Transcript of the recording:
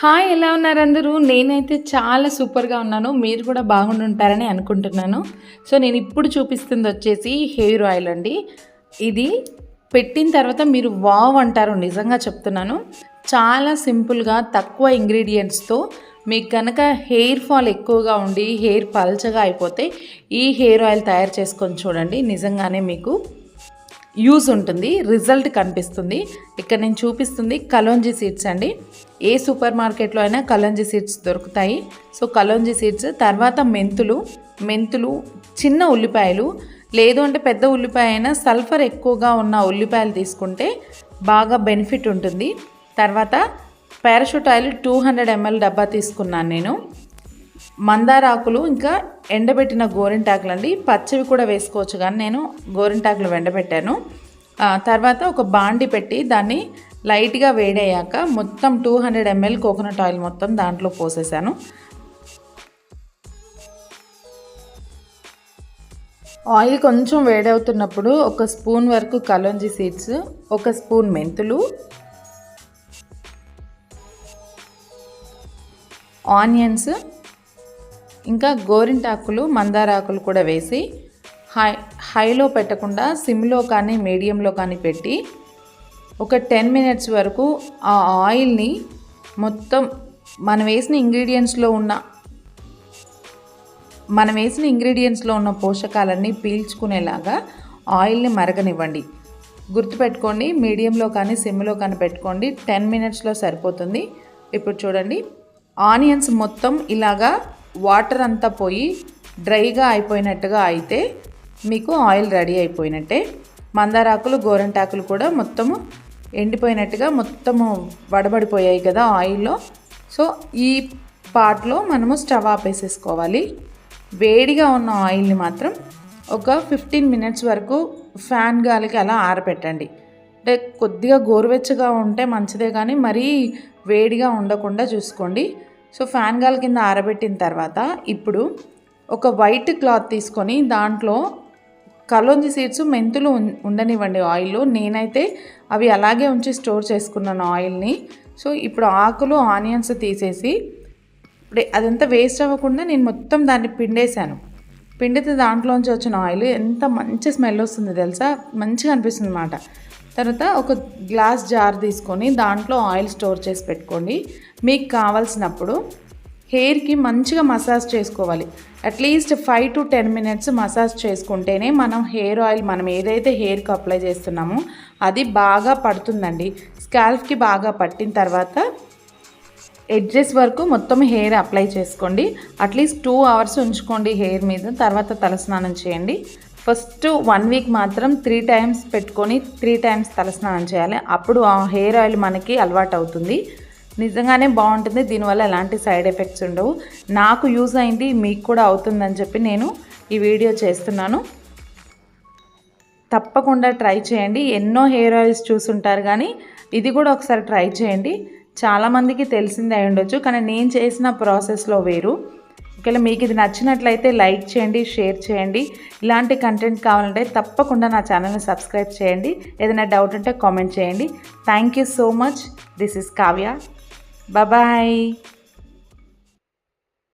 Hi, ఎలా ఉన్నారు అందరూ? నేనైతే చాలా సూపర్గా ఉన్నాను. మీరు కూడా బాగుండుంటారని అనుకుంటున్నాను. సో నేను ఇప్పుడు చూపిస్తుంది వచ్చేసి హెయిర్ ఆయిల్ అండి. ఇది పెట్టిన తర్వాత మీరు వావ్ అంటారు, నిజంగా చెప్తున్నాను. చాలా సింపుల్గా తక్కువ ఇంగ్రీడియంట్స్తో మీకు కనుక హెయిర్ ఫాల్ ఎక్కువగా ఉండి హెయిర్ పల్చగా అయిపోతే ఈ హెయిర్ ఆయిల్ తయారు చేసుకొని చూడండి. నిజంగానే మీకు యూజ్ ఉంటుంది, రిజల్ట్ కనిపిస్తుంది. ఇక్కడ నేను చూపిస్తుంది కలోంజీ సీడ్స్ అండి. ఏ సూపర్ మార్కెట్లో అయినా కలోంజీ సీడ్స్ దొరుకుతాయి. సో కలోంజీ సీడ్స్, తర్వాత మెంతులు, చిన్న ఉల్లిపాయలు, లేదు అంటే పెద్ద ఉల్లిపాయ అయినా సల్ఫర్ ఎక్కువగా ఉన్న ఉల్లిపాయలు తీసుకుంటే బాగా బెనిఫిట్ ఉంటుంది. తర్వాత పారాషూట్ ఆయిల్ 200 ml డబ్బా తీసుకున్నాను నేను. మందార ఆకులు, ఇంకా ఎండబెట్టిన గోరింటాకులు అండి. పచ్చివి కూడా వేసుకోవచ్చు, కానీ నేను గోరింటాకులు ఎండబెట్టాను. తర్వాత ఒక బాండి పెట్టి దాన్ని లైట్గా వేడయ్యాక మొత్తం 200 ml కోకోనట్ ఆయిల్ మొత్తం దాంట్లో పోసేసాను. ఆయిల్ కొంచెం వేడవుతున్నప్పుడు ఒక స్పూన్ వరకు కలోంజీ సీడ్స్, ఒక స్పూన్ మెంతులు, ఆనియన్స్, ఇంకా గోరింటాకులు, మందార ఆకులు కూడా వేసి హైలో పెట్టకుండా సిమ్లో కానీ మీడియంలో కానీ పెట్టి ఒక 10 minutes వరకు ఆ ఆయిల్ని మొత్తం మనం వేసిన ఇంగ్రీడియంట్స్లో ఉన్న పోషకాలన్నీ పీల్చుకునేలాగా ఆయిల్ని మరగనివ్వండి. గుర్తుపెట్టుకోండి, మీడియంలో కానీ సిమ్లో కానీ పెట్టుకోండి. 10 minutesలో సరిపోతుంది. ఇప్పుడు చూడండి, ఆనియన్స్ మొత్తం ఇలాగా వాటర్ అంతా పోయి డ్రైగా అయిపోయినట్టుగా అయితే మీకు ఆయిల్ రెడీ అయిపోయినట్టే. మందారాకులు, గోరింటాకులు కూడా మొత్తము ఎండిపోయినట్టుగా మొత్తము వడబడిపోయాయి కదా ఆయిల్లో. సో ఈ పార్ట్లో మనము స్టవ్ ఆపేసేసుకోవాలి. వేడిగా ఉన్న ఆయిల్ని మాత్రం ఒక 15 minutes వరకు ఫ్యాన్ గాలికి అలా ఆరబెట్టండి. అంటే కొద్దిగా గోరువెచ్చగా ఉంటే మంచిదే, కానీ మరీ వేడిగా ఉండకుండా చూసుకోండి. సో ఫ్యాన్ గాలి కింద ఆరబెట్టిన తర్వాత ఇప్పుడు ఒక వైట్ క్లాత్ తీసుకొని దాంట్లో కలోంజీ సీడ్స్, మెంతులు ఉండనివ్వండి ఆయిల్లో. నేనైతే అవి అలాగే ఉంచి స్టోర్ చేసుకున్నాను ఆయిల్ని. సో ఇప్పుడు ఆకులు, ఆనియన్స్ తీసేసి ఇప్పుడు అదంతా వేస్ట్ అవ్వకుండా నేను మొత్తం దాన్ని పిండేశాను. పిండితే దాంట్లోంచి వచ్చిన ఆయిల్ ఎంత మంచి స్మెల్ వస్తుంది తెలుసా, మంచిగా అనిపిస్తుంది అన్నమాట. తర్వాత ఒక గ్లాస్ జార్ తీసుకొని దాంట్లో ఆయిల్ స్టోర్ చేసి పెట్టుకోండి. మీకు కావాల్సినప్పుడు హెయిర్కి మంచిగా మసాజ్ చేసుకోవాలి. అట్లీస్ట్ 5 to 10 minutes మసాజ్ చేసుకుంటేనే మనం హెయిర్ ఆయిల్ మనం ఏదైతే హెయిర్కి అప్లై చేస్తున్నామో అది బాగా పడుతుందండి. స్కాల్ఫ్కి బాగా పట్టిన తర్వాత ఎడ్జెస్ వరకు మొత్తం హెయిర్ అప్లై చేసుకోండి. అట్లీస్ట్ 2 hours ఉంచుకోండి హెయిర్ మీద. తర్వాత తలస్నానం చేయండి. ఫస్ట్ 1 week మాత్రం 3 times పెట్టుకొని 3 times తలస్నానం చేయాలి. అప్పుడు ఆ హెయిర్ ఆయిల్ మనకి అలవాటు అవుతుంది. నిజంగానే బాగుంటుంది. దీనివల్ల ఎలాంటి సైడ్ ఎఫెక్ట్స్ ఉండవు. నాకు యూజ్ అయింది, మీకు కూడా అవుతుందని చెప్పి నేను ఈ వీడియో చేస్తున్నాను. తప్పకుండా ట్రై చేయండి. ఎన్నో హెయిర్ ఆయిల్స్ చూసుంటారు, కానీ ఇది కూడా ఒకసారి ట్రై చేయండి. చాలామందికి తెలిసిందే అయి ఉండొచ్చు, కానీ నేను చేసిన ప్రాసెస్లో వేరు. ఒకవేళ మీకు ఇది నచ్చినట్లయితే లైక్ చేయండి, షేర్ చేయండి. ఇలాంటి కంటెంట్ కావాలంటే తప్పకుండా నా ఛానల్ని సబ్స్క్రైబ్ చేయండి. ఏదైనా డౌట్ ఉంటే కామెంట్ చేయండి. Thank you so much. This is Kavya. Bye.